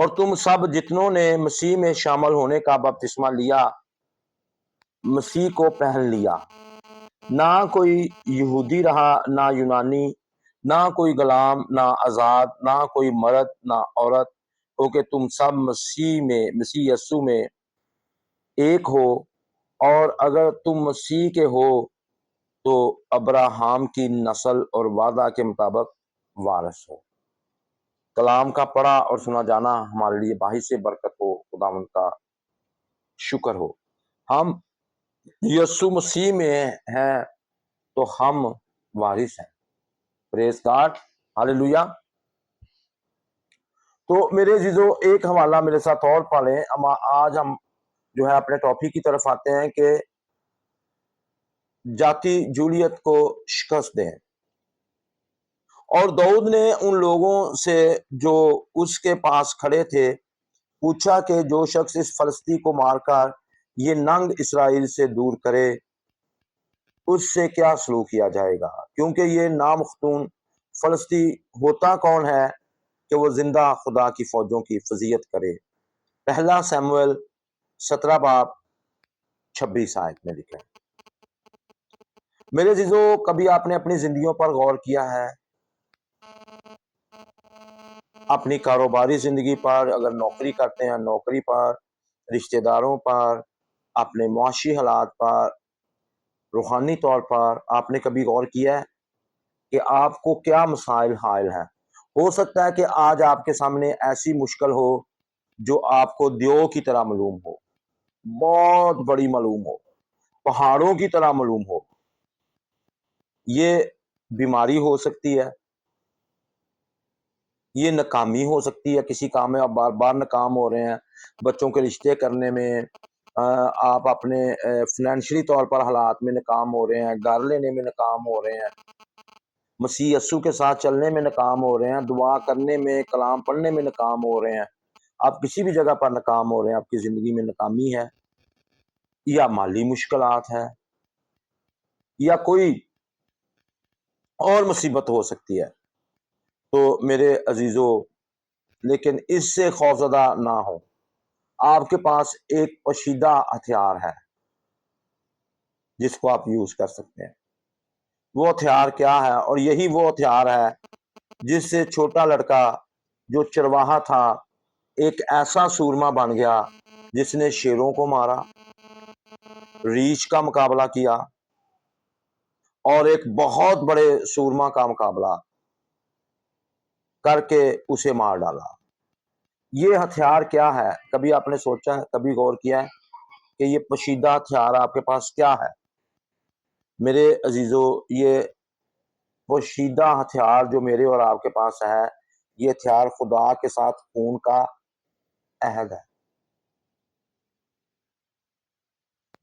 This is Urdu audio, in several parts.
اور تم سب جتنوں نے مسیح میں شامل ہونے کا بپتسمہ لیا مسیح کو پہن لیا، نہ کوئی یہودی رہا نہ یونانی، نہ کوئی غلام نہ آزاد، نہ کوئی مرد نہ عورت، کیونکہ تم سب مسیح یسوع میں ایک ہو، اور اگر تم مسیح کے ہو تو ابراہام کی نسل اور وعدہ کے مطابق وارث ہو۔ کلام کا پڑھا اور سنا جانا ہمارے لیے باعث برکت ہو، خداوند کا شکر ہو۔ ہم یسوع مسیح میں ہیں تو ہم وارث ہیں۔ پریز گاڈ، ہاللیلویہ۔ تو میرے عزیزو، ایک حوالہ میرے ساتھ اور پڑھیں۔ آج ہم جو ہے اپنے ٹاپک کی طرف آتے ہیں کہ جاتی جولیت کو شکست دیں۔ اور داؤد نے ان لوگوں سے جو اس کے پاس کھڑے تھے پوچھا کہ جو شخص اس فلسطی کو مار کر یہ ننگ اسرائیل سے دور کرے اس سے کیا سلوک کیا جائے گا، کیونکہ یہ نامختون فلسطی ہوتا کون ہے کہ وہ زندہ خدا کی فوجوں کی فضیلت کرے۔ پہلا سیموئیل 17 باب 26 آیت میں لکھا ہے۔ میرے عزیزو، کبھی آپ نے اپنی زندگیوں پر غور کیا ہے؟ اپنی کاروباری زندگی پر، اگر نوکری کرتے ہیں نوکری پر، رشتہ داروں پر، اپنے معاشی حالات پر، روحانی طور پر آپ نے کبھی غور کیا ہے کہ آپ کو کیا مسائل حائل ہیں؟ ہو سکتا ہے کہ آج آپ کے سامنے ایسی مشکل ہو جو آپ کو دیو کی طرح معلوم ہو، بہت بڑی معلوم ہو، پہاڑوں کی طرح معلوم ہو۔ یہ بیماری ہو سکتی ہے، یہ ناکامی ہو سکتی ہے، کسی کام میں آپ بار بار ناکام ہو رہے ہیں، بچوں کے رشتے کرنے میں، آپ اپنے فنانشلی طور پر حالات میں ناکام ہو رہے ہیں، گھر لینے میں ناکام ہو رہے ہیں، مسیح یسوع کے ساتھ چلنے میں ناکام ہو رہے ہیں، دعا کرنے میں، کلام پڑھنے میں ناکام ہو رہے ہیں، آپ کسی بھی جگہ پر ناکام ہو رہے ہیں، آپ کی زندگی میں ناکامی ہے، یا مالی مشکلات ہے، یا کوئی اور مصیبت ہو سکتی ہے، تو میرے عزیزو لیکن اس سے خوفزدہ نہ ہو۔ آپ کے پاس ایک پوشیدہ ہتھیار ہے جس کو آپ یوز کر سکتے ہیں۔ وہ ہتھیار کیا ہے؟ اور یہی وہ ہتھیار ہے جس سے چھوٹا لڑکا جو چرواہا تھا ایک ایسا سورما بن گیا جس نے شیروں کو مارا، ریچھ کا مقابلہ کیا اور ایک بہت بڑے سورما کا مقابلہ کر کے اسے مار ڈالا۔ یہ ہتھیار کیا ہے؟ کبھی آپ نے سوچا ہے، کبھی غور کیا ہے کہ یہ پوشیدہ ہتھیار آپ کے پاس کیا ہے؟ میرے عزیزو، یہ پوشیدہ ہتھیار جو میرے اور آپ کے پاس ہے، یہ ہتھیار خدا کے ساتھ خون کا عہد ہے۔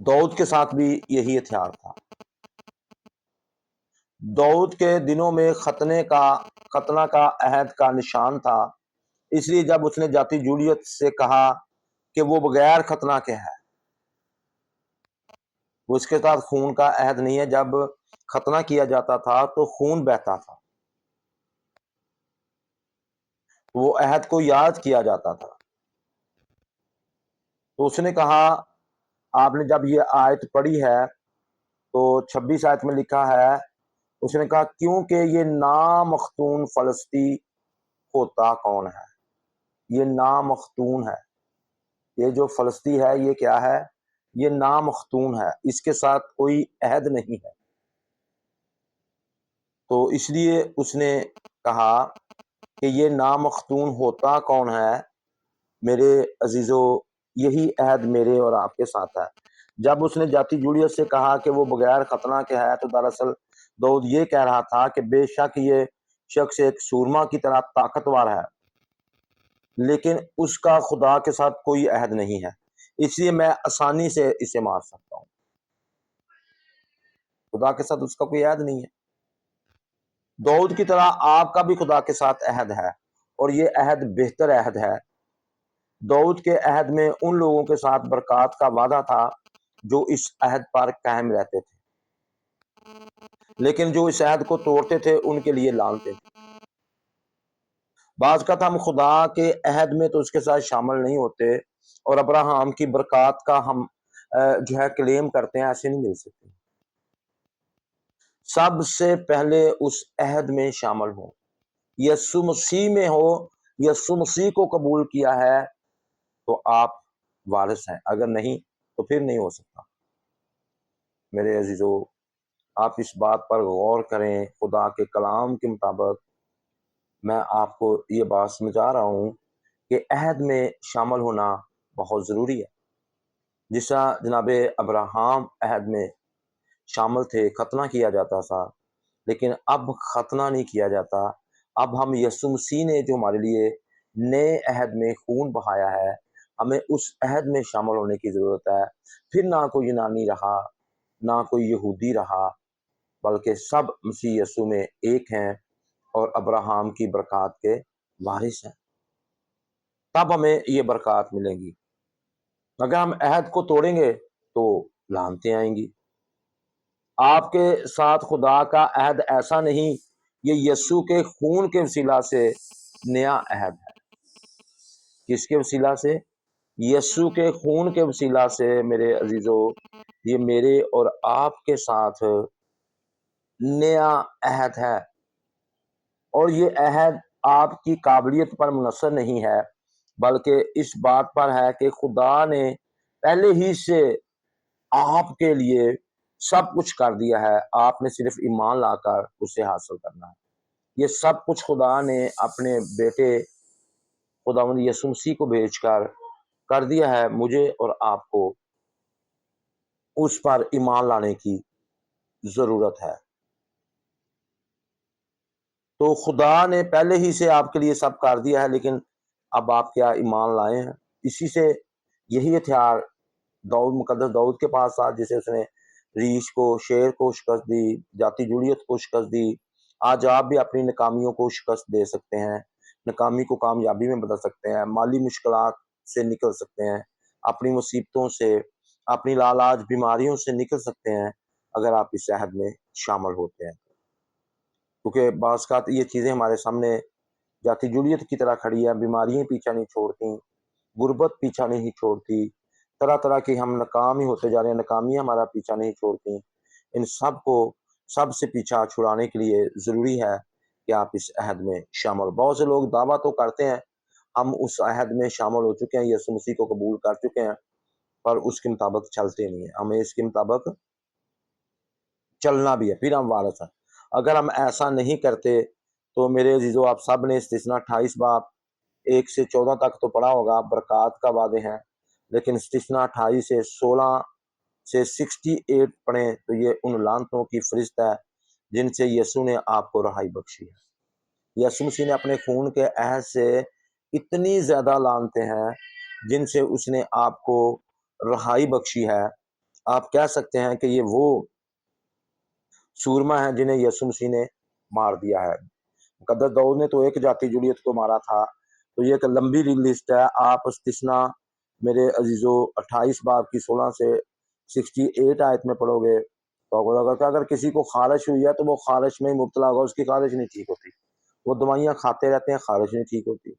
داؤد کے ساتھ بھی یہی ہتھیار تھا۔ داؤد کے دنوں میں ختنہ کا عہد کا نشان تھا، اس لیے جب اس نے جاتی جولیت سے کہا کہ وہ بغیر ختنہ کے ہے، وہ اس کے ساتھ خون کا عہد نہیں ہے۔ جب ختنہ کیا جاتا تھا تو خون بہتا تھا، وہ عہد کو یاد کیا جاتا تھا۔ تو اس نے کہا، آپ نے جب یہ آیت پڑھی ہے تو 26 آیت میں لکھا ہے، اس نے کہا کیونکہ یہ نامختون فلسطی ہوتا کون ہے؟ یہ نامختون ہے، یہ جو فلسطی ہے یہ کیا ہے؟ یہ نامختون ہے، اس کے ساتھ کوئی عہد نہیں ہے۔ تو اس لیے اس نے کہا کہ یہ نامختون ہوتا کون ہے؟ میرے عزیزو، یہی عہد میرے اور آپ کے ساتھ ہے۔ جب اس نے جاتی جولیت سے کہا کہ وہ بغیر ختنہ کے ہے، تو دراصل داؤد یہ کہہ رہا تھا کہ بے شک یہ شخص ایک سورما کی طرح طاقتور ہے، لیکن اس کا خدا کے ساتھ کوئی عہد نہیں ہے، اس لیے میں آسانی سے اسے مار سکتا ہوں۔ خدا کے ساتھ اس کا کوئی عہد نہیں ہے۔ داؤد کی طرح آپ کا بھی خدا کے ساتھ عہد ہے، اور یہ عہد بہتر عہد ہے۔ داؤد کے عہد میں ان لوگوں کے ساتھ برکات کا وعدہ تھا جو اس عہد پر قائم رہتے تھے، لیکن جو اس عہد کو توڑتے تھے ان کے لیے لعنتیں تھیں۔ بعض کا ہم خدا کے عہد میں تو اس کے ساتھ شامل نہیں ہوتے، اور ابراہیم کی برکات کا ہم جو ہے کلیم کرتے ہیں، ایسے نہیں مل سکتے۔ سب سے پہلے اس عہد میں شامل ہو، یسوع مسیح میں ہو، یسوع مسیح کو قبول کیا ہے تو آپ وارث ہیں، اگر نہیں تو پھر نہیں ہو سکتا۔ میرے عزیزو، آپ اس بات پر غور کریں، خدا کے کلام کے مطابق میں آپ کو یہ بات سمجھا رہا ہوں کہ عہد میں شامل ہونا بہت ضروری ہے۔ جس طرح جناب ابراہیم عہد میں شامل تھے، ختنہ کیا جاتا تھا، لیکن اب ختنہ نہیں کیا جاتا۔ اب ہم یسوع مسیح نے جو ہمارے لیے نئے عہد میں خون بہایا ہے، ہمیں اس عہد میں شامل ہونے کی ضرورت ہے۔ پھر نہ کوئی یونانی رہا، نہ کوئی یہودی رہا، بلکہ سب مسیح یسوع میں ایک ہیں اور ابراہیم کی برکات کے وارث ہیں۔ تب ہمیں یہ برکات ملیں گی۔ اگر ہم عہد کو توڑیں گے تو لعنتیں آئیں گی۔ آپ کے ساتھ خدا کا عہد ایسا نہیں، یہ یسوع کے خون کے وسیلہ سے نیا عہد ہے۔ کس کے وسیلہ سے؟ یسوع کے خون کے وسیلہ سے میرے عزیزو، یہ میرے اور آپ کے ساتھ نیا عہد ہے، اور یہ عہد آپ کی قابلیت پر منحصر نہیں ہے، بلکہ اس بات پر ہے کہ خدا نے پہلے ہی سے آپ کے لیے سب کچھ کر دیا ہے، آپ نے صرف ایمان لا کر اسے حاصل کرنا ہے۔ یہ سب کچھ خدا نے اپنے بیٹے خداوند یسوع مسیح کو بھیج کر دیا ہے۔ مجھے اور آپ کو اس پر ایمان لانے کی ضرورت ہے۔ تو خدا نے پہلے ہی سے آپ کے لیے سب کر دیا ہے، لیکن اب آپ کیا ایمان لائے ہیں؟ اسی سے یہی ہتھیار مقدس داؤد کے پاس تھا، جسے اس نے ریچھ کو، شیر کو شکست دی، جاتی جوڑیت کو شکست دی۔ آج آپ بھی اپنی ناکامیوں کو شکست دے سکتے ہیں، ناکامی کو کامیابی میں بدل سکتے ہیں، مالی مشکلات سے نکل سکتے ہیں، اپنی مصیبتوں سے، اپنی لاعلاج بیماریوں سے نکل سکتے ہیں، اگر آپ اس عہد میں شامل ہوتے ہیں۔ کیونکہ بعض اوقات یہ چیزیں ہمارے سامنے جاتی جولیت کی طرح کھڑی ہیں، بیماریاں پیچھا نہیں چھوڑتی، غربت پیچھا نہیں چھوڑتی، طرح طرح کی ہم ناکام ہی ہوتے جا رہے ہیں، ناکامیاں ہمارا پیچھا نہیں چھوڑتی۔ ان سب سے پیچھا چھڑانے کے لیے ضروری ہے کہ آپ اس عہد میں شامل ہو۔ بہت سے لوگ دعویٰ تو کرتے ہیں ہم اس عہد میں شامل ہو چکے ہیں، یسوع مسیح کو قبول کر چکے ہیں، پر اس کے مطابق چلتے نہیں ہیں۔ ہمیں اس کے مطابق چلنا بھی ہے، پھر ہم وارث ہیں۔ اگر ہم ایسا نہیں کرتے تو میرے عزیزو، آپ سب نے استثنا 28 باب 1 سے 14 تک تو پڑھا ہوگا، برکات کا وعدے ہیں، لیکن استثنا 28 سے 16 سے 68 پڑھیں تو یہ ان لعنتوں کی فہرست ہے جن سے یسوع نے آپ کو رہائی بخشی ہے۔ یسوع مسیح نے اپنے خون کے عہد سے اتنی زیادہ لعنتیں ہیں جن سے اس نے آپ کو رہائی بخشی ہے۔ آپ کہہ سکتے ہیں کہ یہ وہ سورما ہیں جنہیں یسوع مسیح نے مار دیا ہے۔ مقدس داؤد نے تو ایک جاتی جولیت کو مارا تھا، تو یہ ایک لمبی لسٹ ہے۔ آپ استثنا میرے عزیزو 28 باب کی 16 سے 68 آیت میں پڑھو گے تو اگر کسی کو خارش ہوئی ہے تو وہ خارش میں ہی مبتلا ہوگا، اس کی خارش نہیں ٹھیک ہوتی، وہ دوائیاں کھاتے رہتے ہیں، خارش نہیں ٹھیک ہوتی۔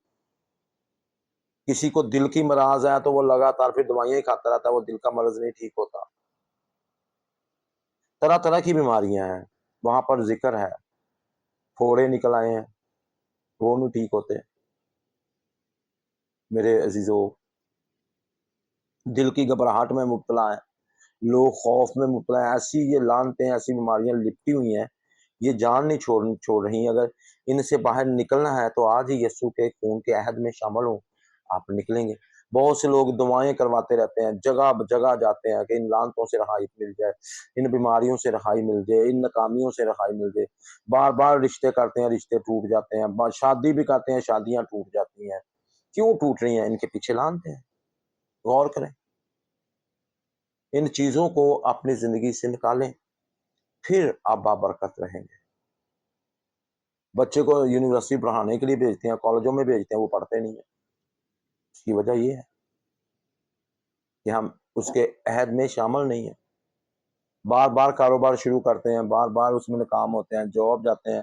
کسی کو دل کی مرض ہے تو وہ لگاتار پھر دوائیاں ہی کھاتا رہتا ہے، وہ دل کا مرض نہیں ٹھیک ہوتا۔ طرح طرح کی بیماریاں ہیں، وہاں پر ذکر ہے، پھوڑے نکل آئے ہیں، وہ نہیں ٹھیک ہوتے۔ میرے عزیزو، دل کی گھبراہٹ میں مبتلا ہیں لوگ، خوف میں مبتلا ہیں، ایسی یہ لعنتیں، ایسی بیماریاں لپٹی ہوئی ہیں، یہ جان نہیں چھوڑ رہی ہیں۔ اگر ان سے باہر نکلنا ہے تو آج ہی یسوع کے خون کے عہد میں شامل ہوں، آپ نکلیں گے۔ بہت سے لوگ دعائیں کرواتے رہتے ہیں، جگہ جگہ جاتے ہیں کہ ان لعنتوں سے رہائی مل جائے، ان بیماریوں سے رہائی مل جائے، ان ناکامیوں سے رہائی مل جائے۔ بار بار رشتے کرتے ہیں، رشتے ٹوٹ جاتے ہیں، شادی بھی کرتے ہیں، شادیاں ٹوٹ جاتی ہیں۔ کیوں ٹوٹ رہی ہیں؟ ان کے پیچھے لعنتیں ہیں۔ غور کریں، ان چیزوں کو اپنی زندگی سے نکالیں، پھر آپ بابرکت رہیں گے۔ بچے کو یونیورسٹی پڑھانے کے لیے بھیجتے ہیں، کالجوں میں بھیجتے ہیں، وہ پڑھتے نہیں ہیں۔ اس کی وجہ یہ ہے کہ ہم اس کے عہد میں شامل نہیں ہیں۔ بار بار کاروبار شروع کرتے ہیں، بار بار اس میں ناکام ہوتے ہیں، جاب جاتے ہیں،